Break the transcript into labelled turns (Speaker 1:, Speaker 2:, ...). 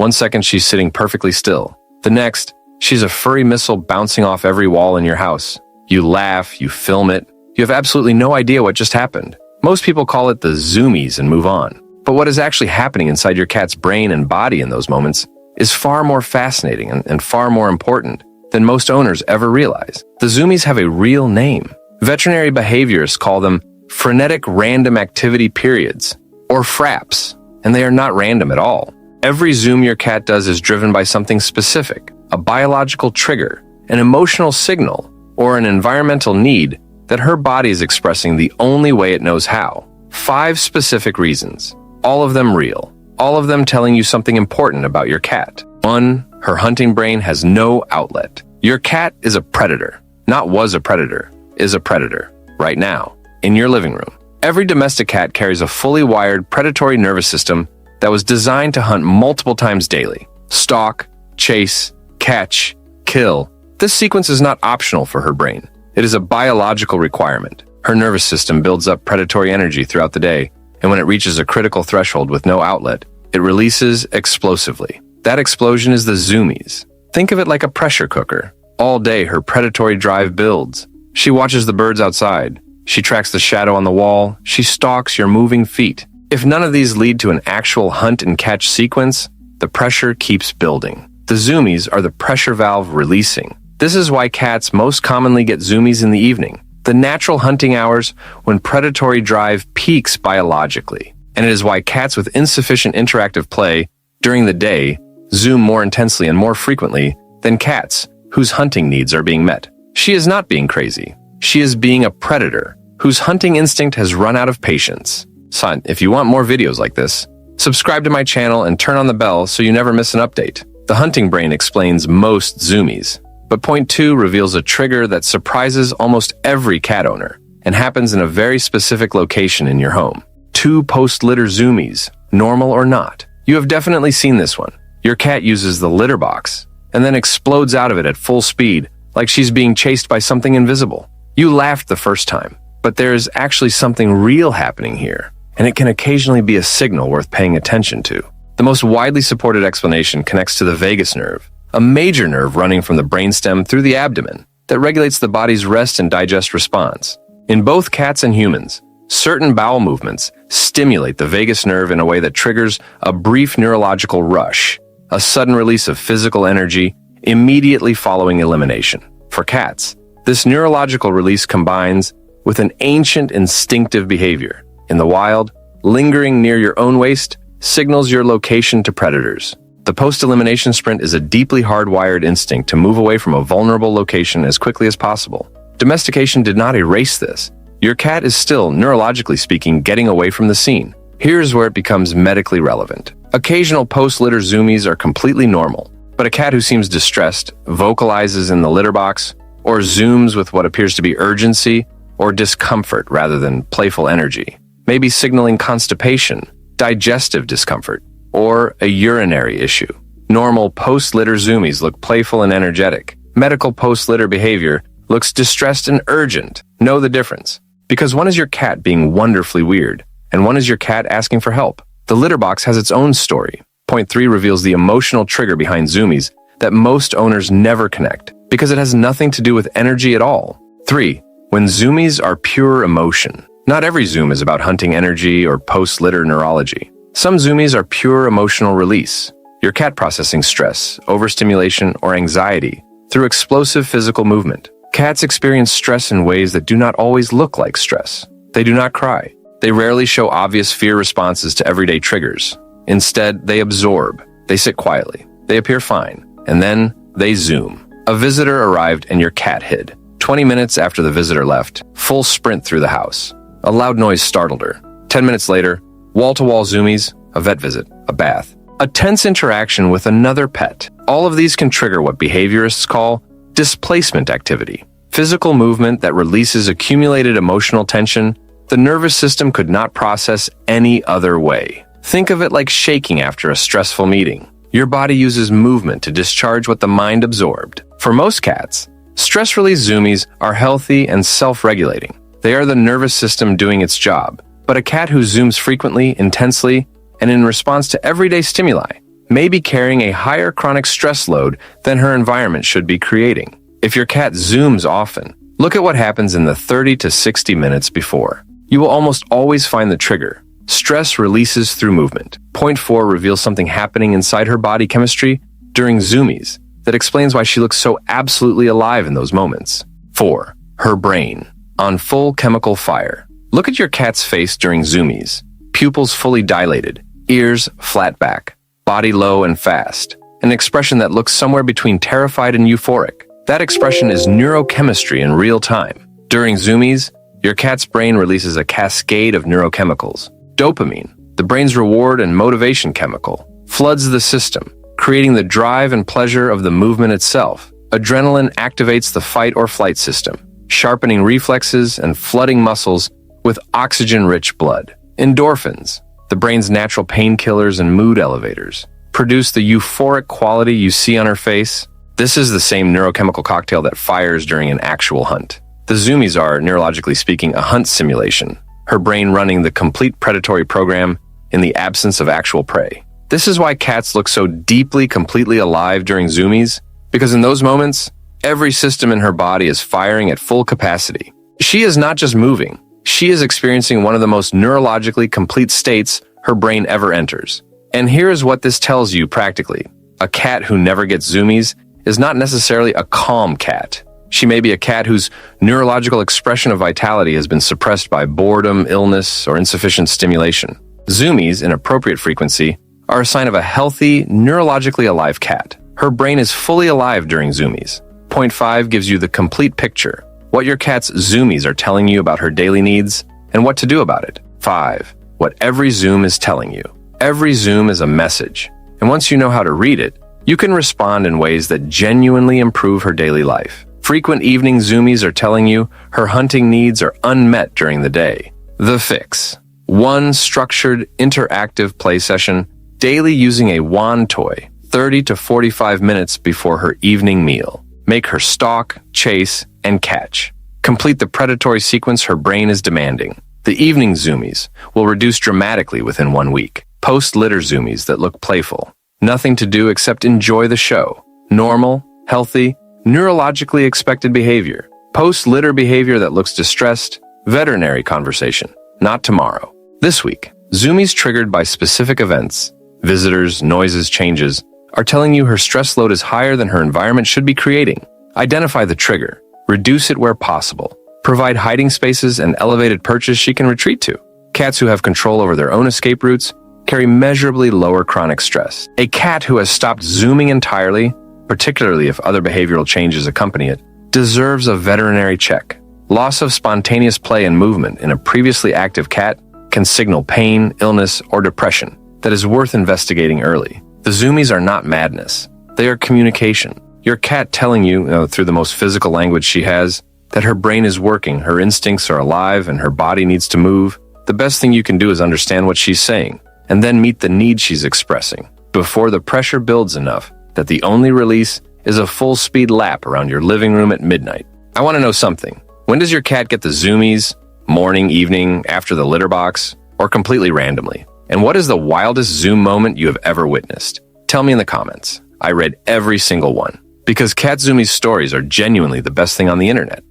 Speaker 1: One second she's sitting perfectly still. The next, she's a furry missile bouncing off every wall in your house. You laugh, you film it. You have absolutely no idea what just happened. Most people call it the Zoomies and move on. But what is actually happening inside your cat's brain and body in those moments is far more fascinating and far more important than most owners ever realize. The Zoomies have a real name. Veterinary behaviorists call them frenetic random activity periods, or FRAPs, and they are not random at all. Every Zoom your cat does is driven by something specific, a biological trigger, an emotional signal, or an environmental need that her body is expressing the only way it knows how. 5 specific reasons, all of them real, all of them telling you something important about your cat. 1. Her hunting brain has no outlet. Your cat is a predator, not was a predator, is a predator, right now, in your living room. Every domestic cat carries a fully wired predatory nervous system that was designed to hunt multiple times daily. Stalk, chase, catch, kill. This sequence is not optional for her brain. It is a biological requirement. Her nervous system builds up predatory energy throughout the day, and when it reaches a critical threshold with no outlet, it releases explosively. That explosion is the Zoomies. Think of it like a pressure cooker. All day, her predatory drive builds. She watches the birds outside. She tracks the shadow on the wall. She stalks your moving feet. If none of these lead to an actual hunt and catch sequence, the pressure keeps building. The Zoomies are the pressure valve releasing. This is why cats most commonly get Zoomies in the evening, the natural hunting hours when predatory drive peaks biologically. And it is why cats with insufficient interactive play during the day zoom more intensely and more frequently than cats whose hunting needs are being met. She is not being crazy. She is being a predator whose hunting instinct has run out of patience. Son, if you want more videos like this, subscribe to my channel and turn on the bell so you never miss an update. The hunting brain explains most Zoomies, but point 2 reveals a trigger that surprises almost every cat owner and happens in a very specific location in your home. 2 post-litter Zoomies, normal or not. You have definitely seen this one. Your cat uses the litter box and then explodes out of it at full speed like she's being chased by something invisible. You laughed the first time, but there is actually something real happening here, and it can occasionally be a signal worth paying attention to. The most widely supported explanation connects to the vagus nerve, a major nerve running from the brainstem through the abdomen that regulates the body's rest and digest response. In both cats and humans, certain bowel movements stimulate the vagus nerve in a way that triggers a brief neurological rush, a sudden release of physical energy immediately following elimination. For cats, this neurological release combines with an ancient instinctive behavior. In the wild, lingering near your own waist signals your location to predators. The post-elimination sprint is a deeply hardwired instinct to move away from a vulnerable location as quickly as possible. Domestication did not erase this. Your cat is still, neurologically speaking, getting away from the scene. Here's where it becomes medically relevant. Occasional post-litter Zoomies are completely normal, but a cat who seems distressed, vocalizes in the litter box, or zooms with what appears to be urgency or discomfort rather than playful energy, may be signaling constipation, digestive discomfort, or a urinary issue. Normal post-litter Zoomies look playful and energetic. Medical post-litter behavior looks distressed and urgent. Know the difference. Because one is your cat being wonderfully weird, and one is your cat asking for help. The litter box has its own story. Point 3 reveals the emotional trigger behind Zoomies that most owners never connect, because it has nothing to do with energy at all. 3. When Zoomies are pure emotion. Not every Zoom is about hunting energy or post-litter neurology. Some Zoomies are pure emotional release. Your cat processing stress, overstimulation, or anxiety through explosive physical movement. Cats experience stress in ways that do not always look like stress. They do not cry. They rarely show obvious fear responses to everyday triggers. Instead, they absorb. They sit quietly. They appear fine. And then they zoom. A visitor arrived and your cat hid. 20 minutes after the visitor left, full sprint through the house. A loud noise startled her. 10 minutes later, wall-to-wall Zoomies, a vet visit, a bath, a tense interaction with another pet. All of these can trigger what behaviorists call displacement activity, physical movement that releases accumulated emotional tension the nervous system could not process any other way. Think of it like shaking after a stressful meeting. Your body uses movement to discharge what the mind absorbed. For most cats, stress release Zoomies are healthy and self-regulating. They are the nervous system doing its job. But a cat who zooms frequently, intensely, and in response to everyday stimuli may be carrying a higher chronic stress load than her environment should be creating. If your cat zooms often, look at what happens in the 30 to 60 minutes before. You will almost always find the trigger. Stress releases through movement. Point 4 reveals something happening inside her body chemistry during Zoomies that explains why she looks so absolutely alive in those moments. 4. Her brain. On full chemical fire. Look at your cat's face during Zoomies. Pupils fully dilated, ears flat back, body low and fast. An expression that looks somewhere between terrified and euphoric. That expression is neurochemistry in real time. During Zoomies, your cat's brain releases a cascade of neurochemicals. Dopamine, the brain's reward and motivation chemical, floods the system, creating the drive and pleasure of the movement itself. Adrenaline activates the fight or flight system, sharpening reflexes and flooding muscles with oxygen-rich blood. Endorphins, the brain's natural painkillers and mood elevators, produce the euphoric quality you see on her face. This is the same neurochemical cocktail that fires during an actual hunt. The Zoomies are, neurologically speaking, a hunt simulation, her brain running the complete predatory program in the absence of actual prey. This is why cats look so deeply, completely alive during Zoomies, because in those moments, every system in her body is firing at full capacity. She is not just moving, she is experiencing one of the most neurologically complete states her brain ever enters. And here is what this tells you practically. A cat who never gets Zoomies is not necessarily a calm cat. She may be a cat whose neurological expression of vitality has been suppressed by boredom, illness, or insufficient stimulation. Zoomies, in appropriate frequency, are a sign of a healthy, neurologically alive cat. Her brain is fully alive during Zoomies. Point 5 gives you the complete picture, what your cat's Zoomies are telling you about her daily needs, and what to do about it. 5. What every Zoom is telling you. Every Zoom is a message, and once you know how to read it, you can respond in ways that genuinely improve her daily life. Frequent evening Zoomies are telling you her hunting needs are unmet during the day. The fix. 1 structured, interactive play session, daily using a wand toy, 30 to 45 minutes before her evening meal. Make her stalk, chase, and catch. Complete the predatory sequence her brain is demanding. The evening Zoomies will reduce dramatically within 1 week. Post-litter Zoomies that look playful. Nothing to do except enjoy the show. Normal, healthy, neurologically expected behavior. Post-litter behavior that looks distressed. Veterinary conversation. Not tomorrow. This week, Zoomies triggered by specific events, visitors, noises, changes, are telling you her stress load is higher than her environment should be creating. Identify the trigger. Reduce it where possible. Provide hiding spaces and elevated perches she can retreat to. Cats who have control over their own escape routes carry measurably lower chronic stress. A cat who has stopped zooming entirely, particularly if other behavioral changes accompany it, deserves a veterinary check. Loss of spontaneous play and movement in a previously active cat can signal pain, illness, or depression that is worth investigating early. The Zoomies are not madness. They are communication. Your cat telling you, through the most physical language she has, that her brain is working, her instincts are alive, and her body needs to move. The best thing you can do is understand what she's saying, and then meet the need she's expressing, before the pressure builds enough that the only release is a full-speed lap around your living room at midnight. I want to know something. When does your cat get the Zoomies? Morning, evening, after the litter box, or completely randomly? And what is the wildest Zoom moment you have ever witnessed? Tell me in the comments. I read every single one. Because Cat Zoomies stories are genuinely the best thing on the internet.